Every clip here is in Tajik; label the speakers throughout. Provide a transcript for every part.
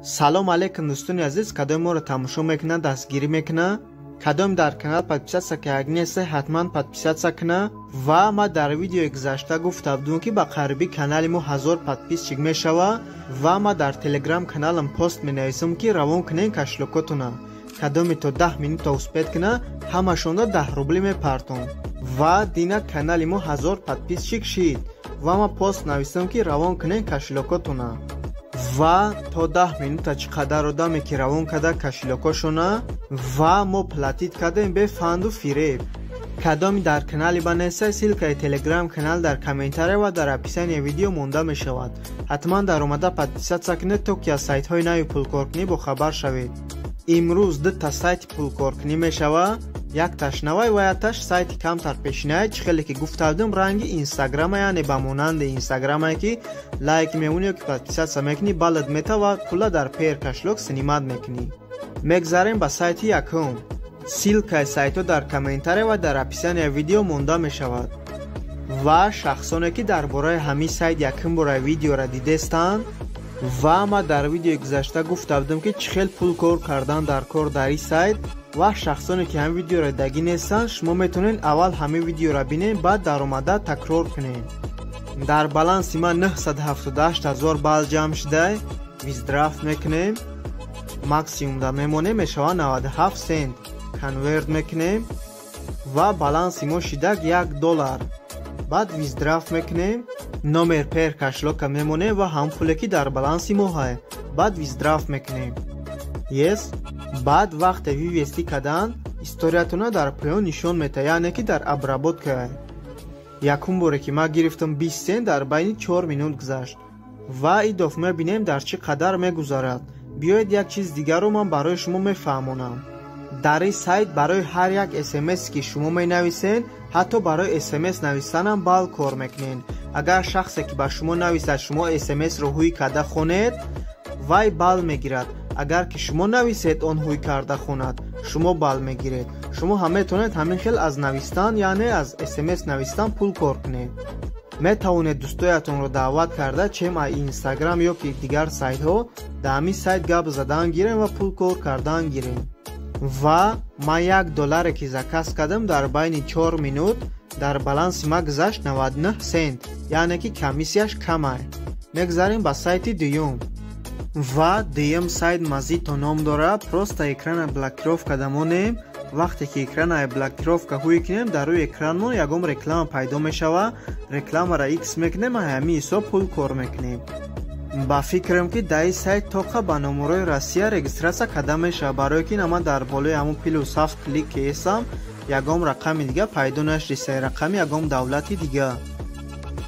Speaker 1: салом алейкум дӯстони азиз, кадоми моро тамошо мекунад, дастгирӣ мекунад, кадоми дар канал подписаться карда неста, ҳатман подписаться кунад. ва ма дар видеои гузашта гуфта будам ки ба қарибӣ канали мо 1000 подписчик мешава ва ма дар телеграм каналам пост менависам ки равон кунен кашлокотуна. кадоми то 10 минута успед кунад, ҳамашонда 10 рубли мепартон. ва дина канали мо 1000 подписчик шид ва ма пост нависам ки равон кунен кашлокотуна. ва то 10 минута чӣ қадар одаме ки равон када кашилокошона ва мо платит кардем бе фанду фиреб. кадоми дар канали ба неста, ссилкаи телеграм канал дар комментария ва дар описанияи видео монда мешавад. ҳатман дар омада подписаться кунед, то ки аз сайтҳои нави пулкоркунӣ бохабар шавед. имрӯз дута сайти пулкоркунӣ мешава, якташ навай ва якташ сайти камтар пешинаи. чӣ ки гуфта будам, ранги инстаграма, яъне ба монанди инстаграмае ки лайк мемунӣ ё ки подписаться мекунӣ, балад мета ва пула дар пер кашлок синимат мекунӣ. мегзарем ба сайти якум. ссилкаи сайтҳо дар комментария ва дар описанияи видео монда мешавад. ва шахсоне ки дар бораи ҳамин сайт якум бора видеоро дидестанд ва ма дар видеои гузашта гуфта будам ки чӣ хел пул кор кардан дар кор дар ин сайт. ва шахсоне ки ҳамин видеоро дагӣ нестанд, шумо метавонед аввал ҳамин видеоро бинед, баъд дар омада такрор кунед. дар баланси ман 978 000 бал ҷамъ шуда, виздрафт мекунем, максимумда мемонем, мешава 97 сент. конверт мекунем ва баланси мо шидак $1. баъд виздрафт мекунем, номер пер кашлока мемонем ва ҳам пуле ки дар баланси мо ҳай. баъд виздрафт мекунем. yes. баъд вақте вивести кадан, историятона дар поён нишон мета, яъне ки дар обработка. якум боре ки ма гирифтам 20 сент дар байни 4 минут гузашт. ва идофа мебинем дар чӣ қадар мегузарад. биёед як чиз дигарро ман барои шумо мефаҳмонам. дар ин сайт барои ҳар як смс ки шумо менависед, ҳатто барои смс навистанам бал кор мекунед. агар шахсе ки ба шумо нависад, шумо смсро ҳуй карда хонед, вай бал мегирад. агар ки шумо нависед, он ҳуй карда хонад, шумо бал мегиред. шумо ҳам метавонед ҳамин хел аз навистан, яъне аз смс навистан пул кор кунед. метавонед дӯстоятонро даъват карда чем аз инстаграм ё ки дигар сайтҳо дар ҳамин сайт гап задан гирем ва пул кор кардан гирем. ва ман $1 ки заказ кардам дар байни 4 минут, дар баланси ма гузашт 99 сент, яъне ки комиссияш камай. мегзарем ба сайти дуюм. ва дуюм сайт мазидто ном дорад. просто экрана блокировка дамонем. вақте ки экрана блокировка ҳуй кунем, дар рӯи экранмон ягон реклама пайдо мешава. рекламаро x мекунем, ҳамин ҳисоб пул кор мекунем. ба фикрам ки дар ин сайт тоқа ба номерои Россия регистратсия карда мешава, барое ки ман дар болои ҳамон плюс 7 клик кардам, ягон рақами дига пайдо нашудист, рақами ягон давлати дига.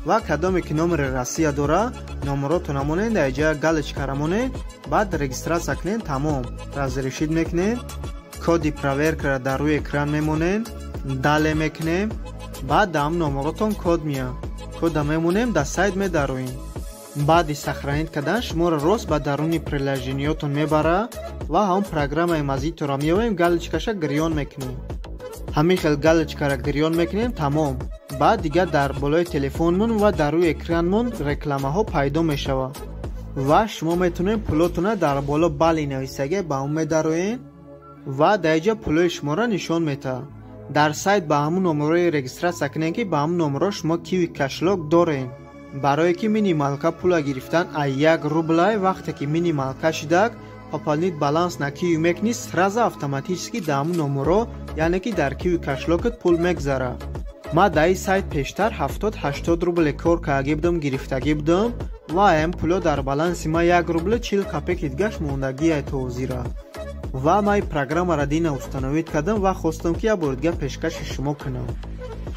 Speaker 1: ва кадоме ки номери Россия дора, номерото намонед, дар ҷоя галочка рамонед, баъд регистратсия кунед, тамом. разрешит мекунед, коди проверкаро дар рӯи экран мемонед, дале мекунем, баъд дар номеротон код меяд. кода мемонем, дар сайт медароем. баъди сохранит кардан шуморо рост ба даруни приложениётон мебара ва ҳамон программаи мазидторо меёбем, галочкаша гирён мекунем. ҳамин хел галочкаро гирён мекунем, тамом. баъд дига дар болои телефонмон ва дар рӯи экранмон рекламаҳо пайдо мешавад ва шумо метавонед пулотона дар боло бали нависаги ба он медароед ва дар инҷа пулои шуморо нишон метаҳад. дар сайт ба ҳамон номерои регистратсия кунед ки ба ҳамон номеро шумо киви кашлок доред. барое ки минималка пула гирифтан а 1 рублай, вақте ки минималка шидак пополнит баланс на киви мекунӣ, сразу автоматически дар ҳамон номеро, яъне ки дар киви кашлокат пул мегзара. ма дар ин сайт пештар 70-80 рубли кор кардаги будам, гирифтаги будам ва ҳам пуло дар баланси ма 1 рубли 40 копейки дигаш мондагияи то ҳозира. ва ма ин программаро дина установид кардам ва хостам ки як бор дига пешкаши шумо кунам.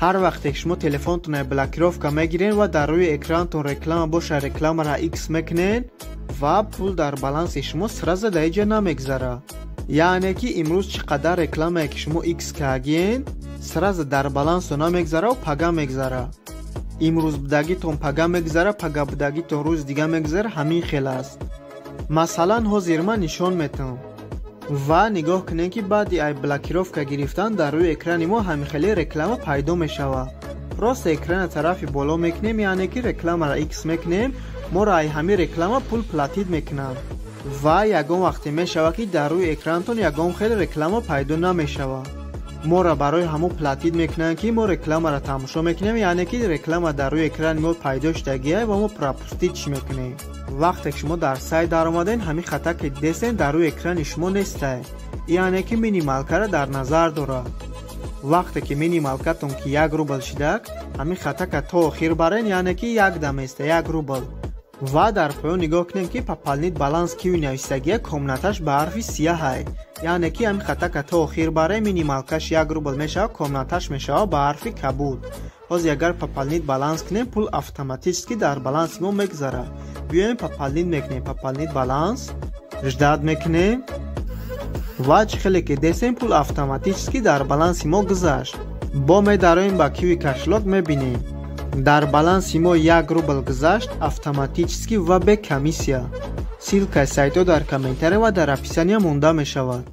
Speaker 1: ҳар вақте ки шумо телефонтон блокировка мегиред ва дар рӯи экранатон реклама боша, рекламаро x мекунед ва пул дар баланси шумо сразу дар инҷа намегзара. яъне ки имрӯз чӣ қадар рекламае ки шумо x кардед, сразу дар балансо намегзара ва пага мегзара. имрӯз будагитон пага мегзара, пага будагитон рӯз дига мегзара, ҳамин хел аст. масалан ҳозир ман нишон метавам ва нигоҳ кунем ки баъди ай блокировка гирифтан дар рӯи экрани мо ҳамихеле реклама пайдо мешавад. просто экрани тарафи боло мекунем, яъне ки рекламаро x мекунем, моро ай ҳамин реклама пул платид мекунад. ва ягон вақте мешавад ки дар рӯи экранатон ягон хел реклама пайдо намешавад. моро барои ҳамо платид мекунанд ки мо рекламаро тамошо мекунем, яъне ки реклама дар рӯи экрани мо пайдо шудагиа ва мо пропустидш мекунем. вақте ки шумо дар сайт даромаден, ҳамин хата ки дидесен дар рӯи экрани шумо нестае, яъне ки минималкаро дар назар дорад. вақте ки минималкатон ки 1 рубл шудак, ҳамин хатака то охир барен, яъне ки 1 даместа 1 рубл. ва дар поён нигоҳ кунем ки пополнить баланс киви навистагия комнаташ ба ҳарфи сиёҳай, яъне ки ҳамин хатака то охир барен, минималкаш 1 рубл мешавад, комнаташ мешавад ба ҳарфи кабуд. ҳозир агар пополнить баланс кунем, пул автоматически дар баланси мо мегзарад. биёем пополнить мекунем, пополнить баланс, ждат мекунем ва чӣ хеле ки десем пул автоматически дар баланси мо гузашт. бо медароем ба киви кашлок мебинем. дар баланси мо 1 рубл гузашт автоматически ва бе комиссия. ссилкаи сайто дар комментария ва дар описания монда мешавад.